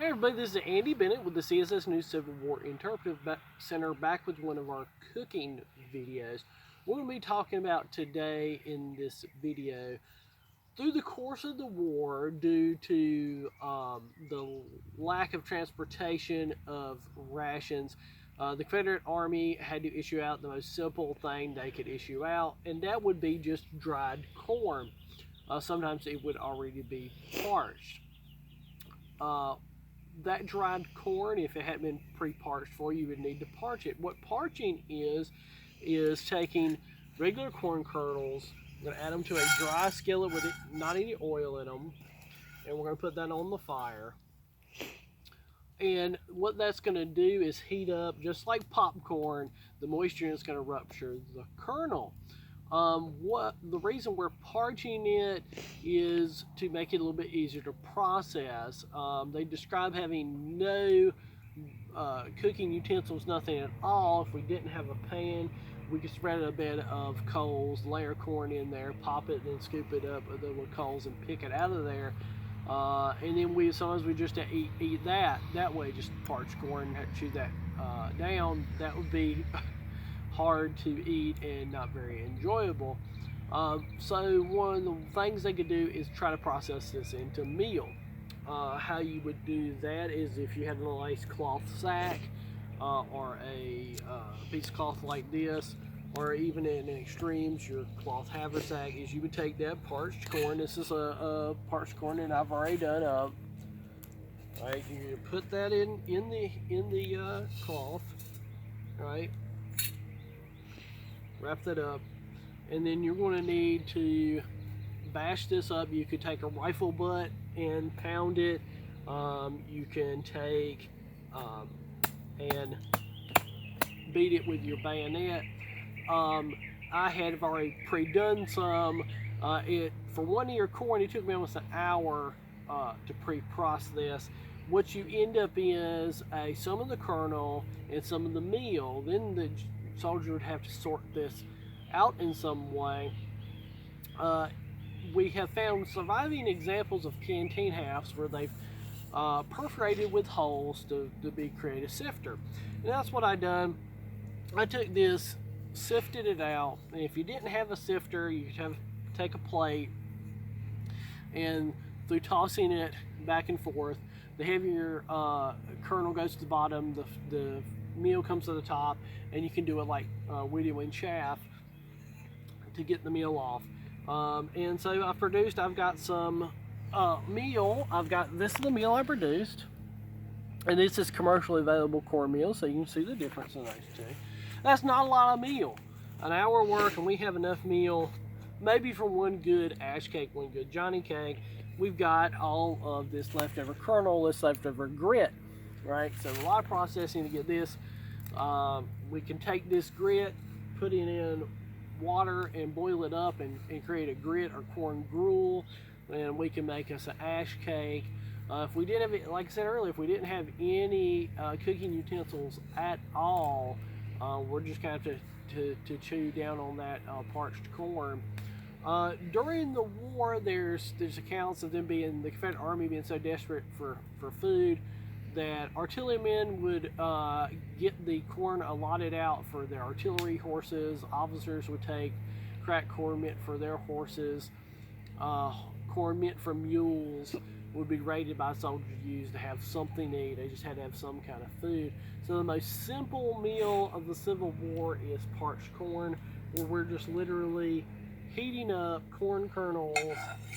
Hey everybody, this is Andy Bennett with the CSS News Civil War Interpretive Center, back with one of our cooking videos. We're going to be talking about today in this video, through the course of the war, due to the lack of transportation of rations, the Confederate Army had to issue out the most simple thing they could issue out, and that would be just dried corn. Sometimes it would already be parched. That dried corn, if it hadn't been pre-parched for you, would need to parch it. What parching is taking regular corn kernels, we're going to add them to a dry skillet with not any oil in them, and we're going to put that on the fire. And what that's going to do is heat up, just like popcorn, the moisture is going to rupture the kernel. The reason we're parching it is to make it a little bit easier to process. They describe having no cooking utensils, nothing at all. If we didn't have a pan, we could spread a bed of coals, layer corn in there, pop it, and then scoop it up with coals and pick it out of there. And then sometimes we just eat that way, just parched corn, chew that down. That would be hard to eat and not very enjoyable. So one of the things they could do is try to process this into meal. How you would do that is if you had a nice cloth sack or a piece of cloth like this, or even in extremes your cloth haversack, is you would take that parched corn. This is a parched corn that I've already done up. Right, you put that in the cloth, right? Wrap that up, and then you're going to need to bash this up. You could take a rifle butt and pound it. You can take and beat it with your bayonet. I had already pre-done some. For 1 ear corn, it took me almost an hour to pre-process this. What you end up is some of the kernel and some of the meal. Then the soldier would have to sort this out in some way. We have found surviving examples of canteen halves where they've perforated with holes to create a sifter. And that's what I done. I took this, sifted it out, and if you didn't have a sifter, you could take a plate, and through tossing it back and forth, the heavier kernel goes to the bottom, the meal comes to the top, and you can do it like whittling chaff to get the meal off. And so I've got some meal. This is the meal I produced, and this is commercially available cornmeal, so you can see the difference in those two. That's not a lot of meal. An hour work, and we have enough meal maybe for one good ash cake, one good Johnny cake. We've got all of this leftover kernel, this leftover grit, right? So a lot of processing to get this. We can take this grit, put it in water and boil it up and create a grit or corn gruel, and we can make us an ash cake. If we didn't have it, like I said earlier, if we didn't have any cooking utensils at all, we're just going to have to chew down on that parched corn. During the war, there's accounts of the Confederate Army being so desperate for food that artillerymen would get the corn allotted out for their artillery horses. Officers would take cracked corn meant for their horses. Corn meant for mules would be raided by soldiers used to have something to eat. They just had to have some kind of food. So the most simple meal of the Civil War is parched corn, where we're just literally heating up corn kernels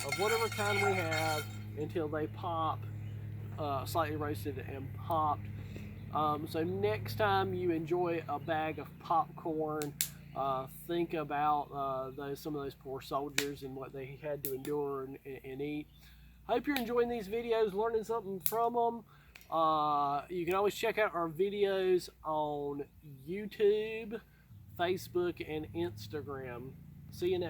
of whatever kind we have until they pop, slightly roasted and popped. So next time you enjoy a bag of popcorn, think about some of those poor soldiers and what they had to endure and eat. I hope you're enjoying these videos, learning something from them. You can always check out our videos on YouTube, Facebook, and Instagram. See you next.